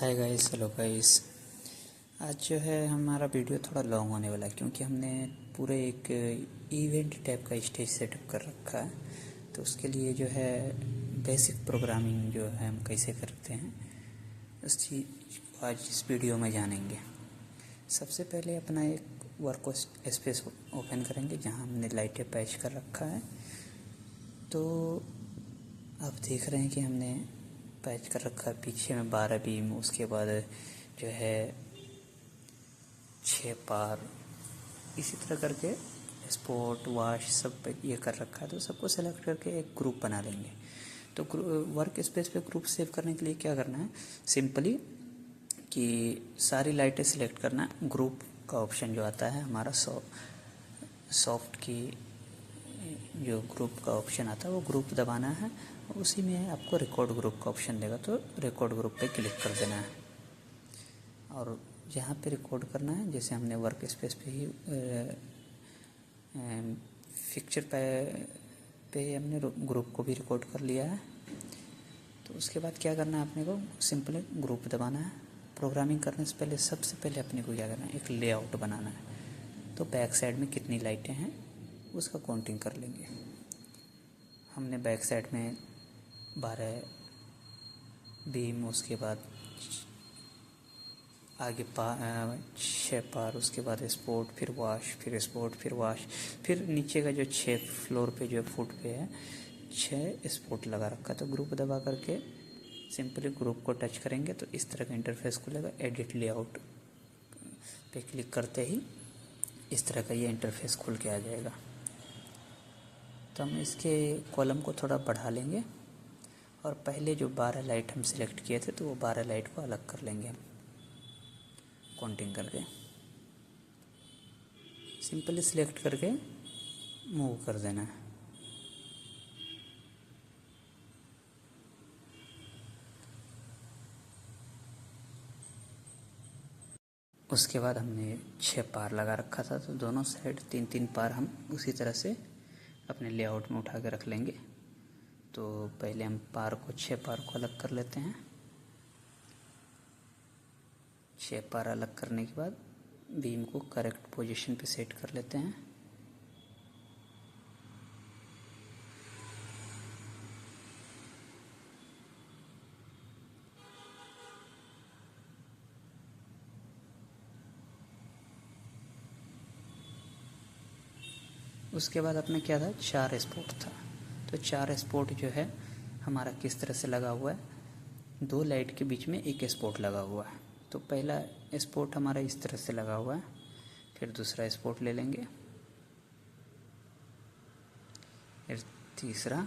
Hi guys, hello guys. आज जो है हमारा वीडियो थोड़ा लॉन्ग होने वाला है क्योंकि हमने पूरे एक इवेंट टाइप का स्टेज सेटअप कर रखा है। तो उसके लिए जो है बेसिक प्रोग्रामिंग जो है हम कैसे करते हैं उस चीज़ को आज इस वीडियो में जानेंगे। सबसे पहले अपना एक वर्क स्पेस ओपन करेंगे जहां हमने लाइटें पैच कर रखा है। तो आप देख रहे हैं कि हमने पैच कर रखा है पीछे में 12 बीम, उसके बाद जो है 6 पार, इसी तरह करके स्पॉट वाश सब पे ये कर रखा है। तो सबको सेलेक्ट करके एक ग्रुप बना लेंगे। तो वर्क स्पेस पे ग्रुप सेव करने के लिए क्या करना है, सिंपली कि सारी लाइटें सिलेक्ट करना है। ग्रुप का ऑप्शन जो आता है हमारा सॉफ्ट की जो ग्रुप का ऑप्शन आता है वो ग्रुप दबाना है। उसी में आपको रिकॉर्ड ग्रुप का ऑप्शन देगा, तो रिकॉर्ड ग्रुप पे क्लिक कर देना है। और जहाँ पे रिकॉर्ड करना है, जैसे हमने वर्क स्पेस पे ही पिक्चर पे हमने ग्रुप को भी रिकॉर्ड कर लिया है। तो उसके बाद क्या करना है, अपने को सिंपली ग्रुप दबाना है। प्रोग्रामिंग करने से पहले सबसे पहले अपने को क्या करना है, एक लेआउट बनाना है। तो बैक साइड में कितनी लाइटें हैं उसका काउंटिंग कर लेंगे। हमने बैक साइड में 12 बीम, उसके बाद आगे 6 पार, उसके बाद स्पोर्ट, फिर वॉश, फिर स्पोर्ट, फिर वॉश, फिर नीचे का जो 6 फ्लोर पे जो फुट पे है 6 स्पोर्ट लगा रखा। तो ग्रुप दबा करके सिंपली ग्रुप को टच करेंगे तो इस तरह का इंटरफेस खुलेगा। एडिट लेआउट पे क्लिक करते ही इस तरह का ये इंटरफेस खुल के आ जाएगा। तो हम इसके कॉलम को थोड़ा बढ़ा लेंगे और पहले जो 12 लाइट हम सिलेक्ट किए थे तो वो 12 लाइट को अलग कर लेंगे हम काउंटिंग करके। सिंपली सिलेक्ट करके मूव कर देना है। उसके बाद हमने 6 पार लगा रखा था, तो दोनों साइड 3-3 पार हम उसी तरह से अपने लेआउट में उठा के रख लेंगे। तो पहले हम 6 पार को अलग कर लेते हैं। 6 पार अलग करने के बाद बीम को करेक्ट पोजीशन पे सेट कर लेते हैं। उसके बाद अपने क्या था, 4 स्पॉट था। तो 4 स्पॉट जो है हमारा किस तरह से लगा हुआ है, 2 लाइट के बीच में एक स्पॉट लगा हुआ है। तो पहला स्पॉट हमारा इस तरह से लगा हुआ है, फिर दूसरा स्पॉट ले लेंगे, फिर तीसरा,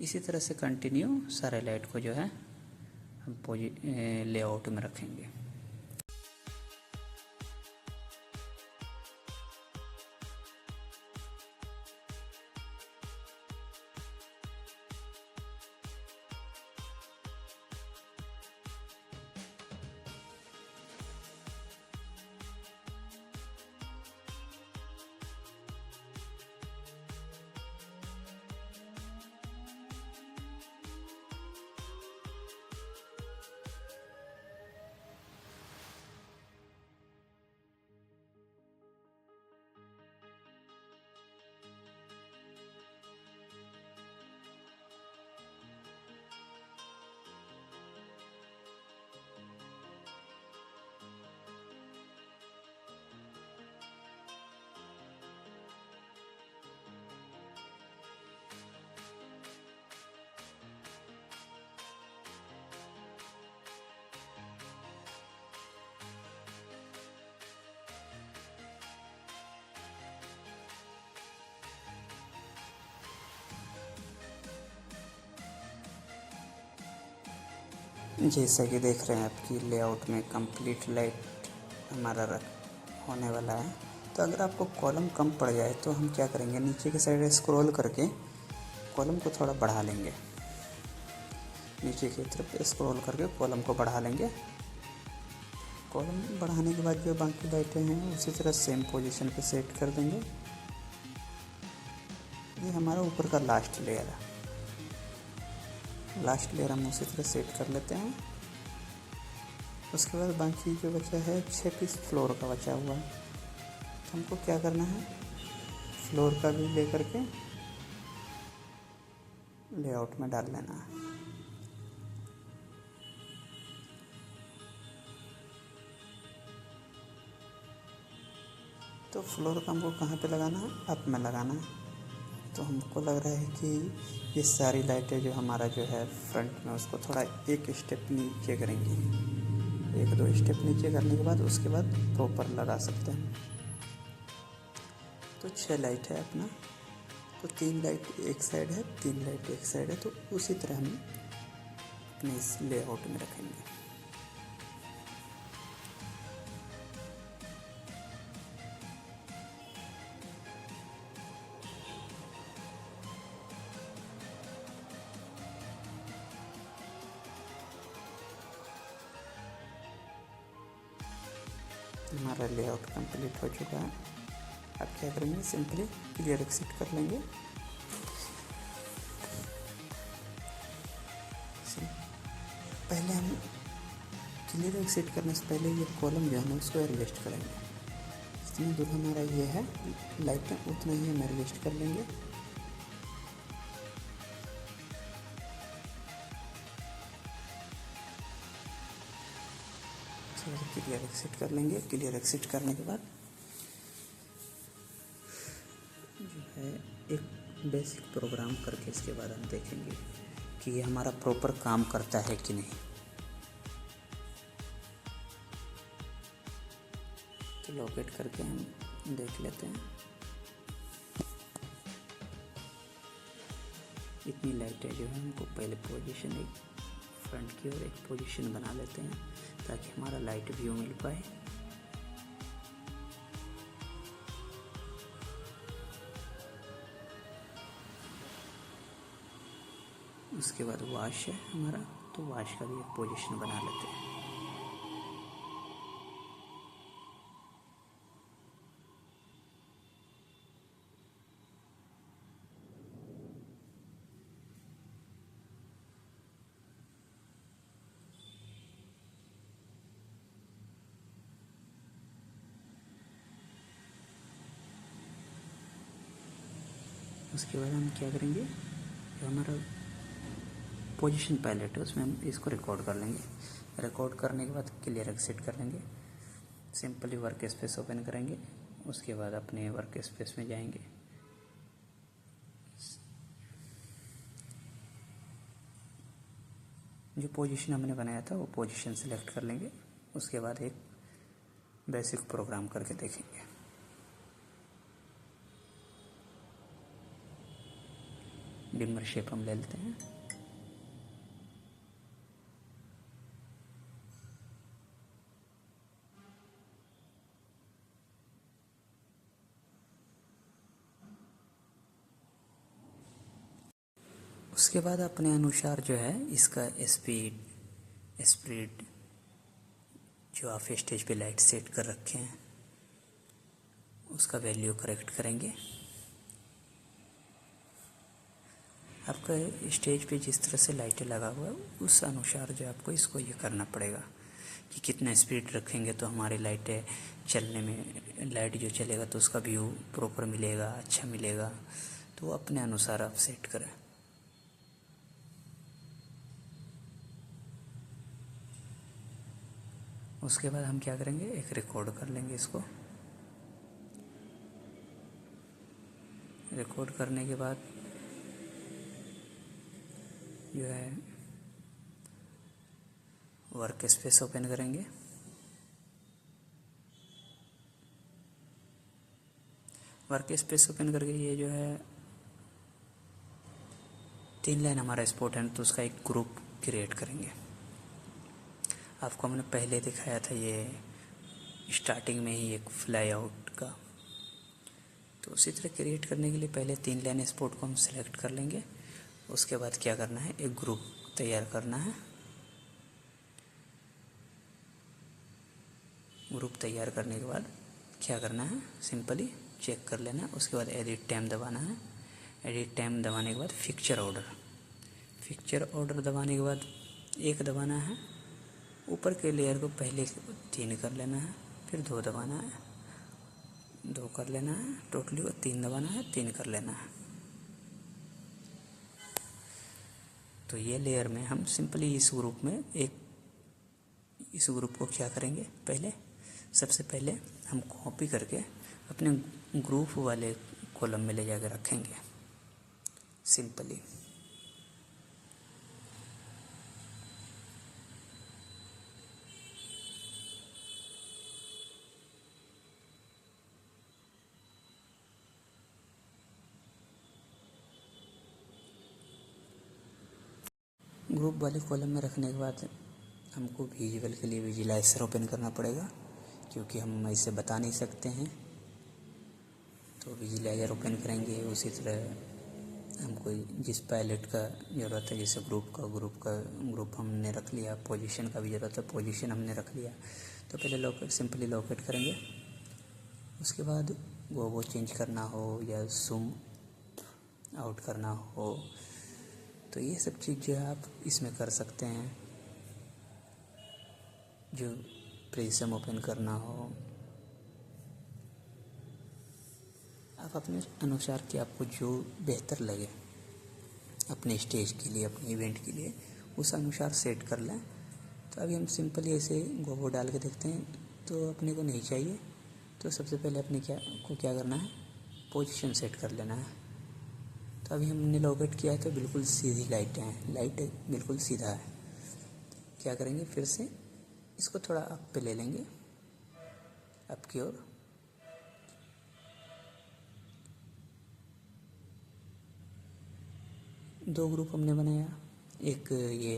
इसी तरह से कंटिन्यू सारे लाइट को जो है हम लेआउट में रखेंगे। जैसा कि देख रहे हैं आपकी लेआउट में कंप्लीट लाइट हमारा होने वाला है। तो अगर आपको कॉलम कम पड़ जाए तो हम क्या करेंगे, नीचे के साइड स्क्रॉल करके कॉलम को थोड़ा बढ़ा लेंगे। नीचे की तरफ स्क्रॉल करके कॉलम को बढ़ा लेंगे। कॉलम बढ़ाने के बाद जो बाकी लाइटें हैं उसी तरह सेम पोजीशन पे सेट कर देंगे। ये हमारा ऊपर का लास्ट लेयर है। लास्ट लेयर हम उसी तरह सेट कर लेते हैं। उसके बाद बाकी जो बचा है 6 पीस फ्लोर का बचा हुआ है, तो हमको क्या करना है, फ्लोर का भी लेकर के लेआउट में डाल लेना है। तो फ्लोर का हमको कहाँ पे लगाना है, अप में लगाना है। तो हमको लग रहा है कि ये सारी लाइटें जो हमारा जो है फ्रंट में, उसको थोड़ा एक स्टेप नीचे करेंगे, 1-2 स्टेप नीचे करने के बाद उसके बाद प्रॉपर लगा सकते हैं। तो 6 लाइट है अपना, तो 3 लाइट एक साइड है, 3 लाइट एक साइड है, तो उसी तरह हम अपने इस लेआउट में रखेंगे। हमारा लेआउट कंप्लीट हो चुका है। अब क्या करेंगे, सिंपली क्लियर एग्जिट कर लेंगे। पहले हम क्लियर एग्जिट करने से पहले ये कॉलम जो है ना उसको एडजस्ट करेंगे। जितनी दूर हमारा ये है लाइट में उतना ही हम एडजस्ट कर लेंगे। क्लियर एग्जिट कर लेंगे। क्लियर एग्जिट करने के बाद जो है एक बेसिक प्रोग्राम करके इसके बाद हम देखेंगे कि ये हमारा प्रॉपर काम करता है कि नहीं। तो लोकेट करके हम देख लेते हैं। इतनी लाइटें जो है हमको पहले पोजीशन, एक फ्रंट की और एक पोजीशन बना लेते हैं ताकि हमारा लाइट व्यू मिल पाए। उसके बाद वॉश है हमारा, तो वॉश का भी एक पोजीशन बना लेते हैं। उसके बाद हम क्या करेंगे, जो हमारा पोजीशन पैलेट है उसमें हम इसको रिकॉर्ड कर लेंगे। रिकॉर्ड करने के बाद क्लियर एग्जिट कर लेंगे। सिंपली वर्क स्पेस ओपन करेंगे। उसके बाद अपने वर्क स्पेस में जाएंगे। जो पोजीशन हमने बनाया था वो पोजीशन सेलेक्ट कर लेंगे। उसके बाद एक बेसिक प्रोग्राम करके देखेंगे। डिमर शेप हम ले लेते हैं। उसके बाद अपने अनुसार जो है इसका स्पीड जो आप स्टेज पे लाइट सेट कर रखे हैं उसका वैल्यू करेक्ट करेंगे। आपका स्टेज पे जिस तरह से लाइटें लगा हुआ है उस अनुसार जो आपको इसको ये करना पड़ेगा कि कितना स्पीड रखेंगे तो हमारी लाइटें चलने में, लाइट जो चलेगा तो उसका व्यू प्रॉपर मिलेगा, अच्छा मिलेगा। तो अपने अनुसार आप सेट करें। उसके बाद हम क्या करेंगे, एक रिकॉर्ड कर लेंगे इसको। रिकॉर्ड करने के बाद जो है वर्क स्पेस ओपन करेंगे। वर्क स्पेस ओपन करके ये जो है 3 लाइन हमारा स्पॉट है तो उसका एक ग्रुप क्रिएट करेंगे। आपको हमने पहले दिखाया था ये स्टार्टिंग में ही एक फ्लाई आउट का, तो उसी तरह क्रिएट करने के लिए पहले 3 लाइन स्पॉट को हम सेलेक्ट कर लेंगे। उसके बाद क्या करना है, एक ग्रुप तैयार करना है। ग्रुप तैयार करने के बाद क्या करना है, सिंपली चेक कर लेना है। उसके बाद एडिट टाइम दबाना है। एडिट टाइम दबाने के बाद पिक्चर ऑर्डर दबाने के बाद 1 दबाना है, ऊपर के लेयर को पहले 3 कर लेना है, फिर 2 दबाना है, 2 कर लेना है, टोटली को 3 दबाना है, 3 कर लेना है। तो ये लेयर में हम सिंपली इस ग्रुप को क्या करेंगे, सबसे पहले हम कॉपी करके अपने ग्रुप वाले कॉलम में ले जाकर रखेंगे सिंपली। ग्रुप वाले कॉलम में रखने के बाद हमको विजुअल के लिए विजुलाइजर ओपन करना पड़ेगा, क्योंकि हम ऐसे बता नहीं सकते हैं। तो विजुलाइजर ओपन करेंगे। उसी तरह हमको जिस पैलेट का ज़रूरत है, जैसे ग्रुप हमने रख लिया, पोजीशन का भी ज़रूरत है, पोजीशन हमने रख लिया। तो पहले सिंपली लोकेट करेंगे। उसके बाद वो चेंज करना हो या जूम आउट करना हो, तो ये सब चीज़ जो है आप इसमें कर सकते हैं। जो प्रिज्म ओपन करना हो, आप अपने अनुसार कि आपको जो बेहतर लगे अपने स्टेज के लिए, अपने इवेंट के लिए, उस अनुसार सेट कर लें। तो अभी हम सिंपली ऐसे गोबो डाल के देखते हैं, तो अपने को नहीं चाहिए। तो सबसे पहले अपने क्या करना है, पोजीशन सेट कर लेना है। तो अभी हमने लोकेट किया है, तो बिल्कुल सीधी लाइट बिल्कुल सीधा है। क्या करेंगे, फिर से इसको थोड़ा अप पे ले लेंगे, अप की ओर। दो ग्रुप हमने बनाया, एक ये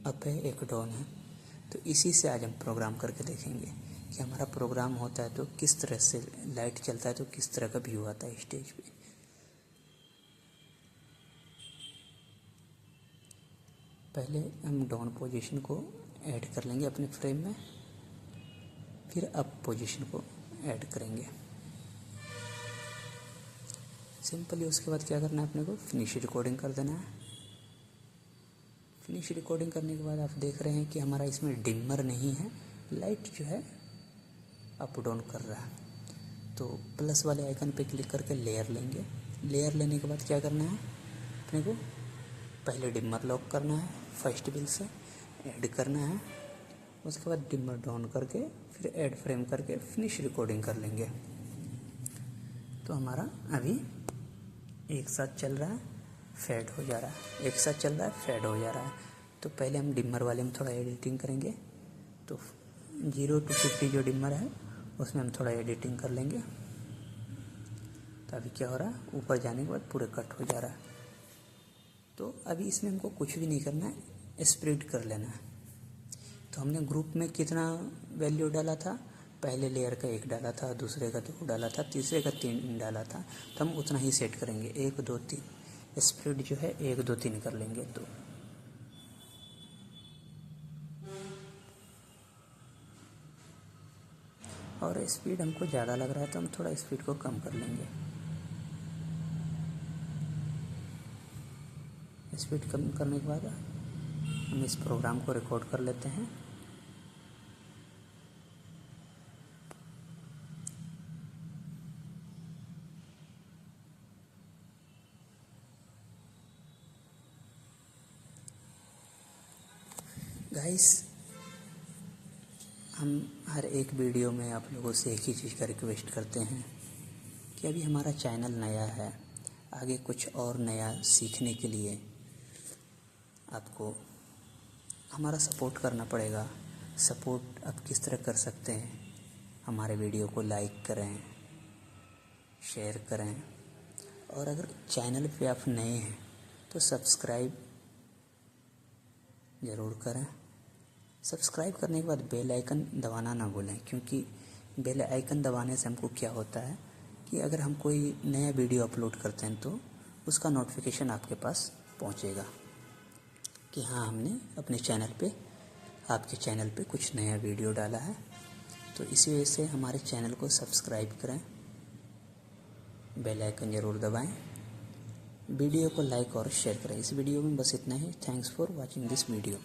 अप है, एक डाउन है। तो इसी से आज हम प्रोग्राम करके देखेंगे कि हमारा प्रोग्राम होता है तो किस तरह से लाइट चलता है, तो किस तरह का व्यू आता है स्टेज पे। पहले हम डाउन पोजीशन को ऐड कर लेंगे अपने फ्रेम में, फिर अप पोजीशन को ऐड करेंगे सिंपली। उसके बाद क्या करना है, अपने को फिनिश रिकॉर्डिंग कर देना है। फिनिश रिकॉर्डिंग करने के बाद आप देख रहे हैं कि हमारा इसमें डिमर नहीं है, लाइट जो है अप डाउन कर रहा है। तो प्लस वाले आइकन पे क्लिक करके लेयर लेंगे। लेयर लेने के बाद क्या करना है, अपने को पहले डिमर लॉक करना है, फर्स्ट व्हील से ऐड करना है। उसके बाद डिमर डाउन करके फिर ऐड फ्रेम करके फिनिश रिकॉर्डिंग कर लेंगे। तो हमारा अभी एक साथ चल रहा है, फेड हो जा रहा है, एक साथ चल रहा है, फेड हो जा रहा है। तो पहले हम डिमर वाले में थोड़ा एडिटिंग करेंगे। तो 0 to 50 जो डिमर है उसमें हम थोड़ा एडिटिंग कर लेंगे। तो अभी क्या हो रहा है, ऊपर जाने के बाद पूरे कट हो जा रहा है। तो अभी इसमें हमको कुछ भी नहीं करना है, स्प्लिट कर लेना है। तो हमने ग्रुप में कितना वैल्यू डाला था, पहले लेयर का 1 डाला था, दूसरे का 2 डाला था, तीसरे का 3 डाला था। तो हम उतना ही सेट करेंगे, 1 2 3। स्प्लिट जो है 1 2 3 कर लेंगे। तो और स्पीड हमको ज़्यादा लग रहा है तो हम थोड़ा स्पीड को कम कर लेंगे। स्पीड कम करने के बाद हम इस प्रोग्राम को रिकॉर्ड कर लेते हैं। गाइस, हम हर एक वीडियो में आप लोगों से एक ही चीज़ का रिक्वेस्ट करते हैं कि अभी हमारा चैनल नया है, आगे कुछ और नया सीखने के लिए आपको हमारा सपोर्ट करना पड़ेगा। सपोर्ट आप किस तरह कर सकते हैं, हमारे वीडियो को लाइक करें, शेयर करें, और अगर चैनल पे आप नए हैं तो सब्सक्राइब ज़रूर करें। सब्सक्राइब करने के बाद बेल आइकन दबाना ना भूलें, क्योंकि बेल आइकन दबाने से हमको क्या होता है कि अगर हम कोई नया वीडियो अपलोड करते हैं तो उसका नोटिफिकेशन आपके पास पहुंचेगा कि हाँ, हमने अपने चैनल पे, आपके चैनल पे कुछ नया वीडियो डाला है। तो इसी वजह से हमारे चैनल को सब्सक्राइब करें, बेल आइकन ज़रूर दबाएं। वीडियो को लाइक और शेयर करें। इस वीडियो में बस इतना ही। Thanks for watching this video.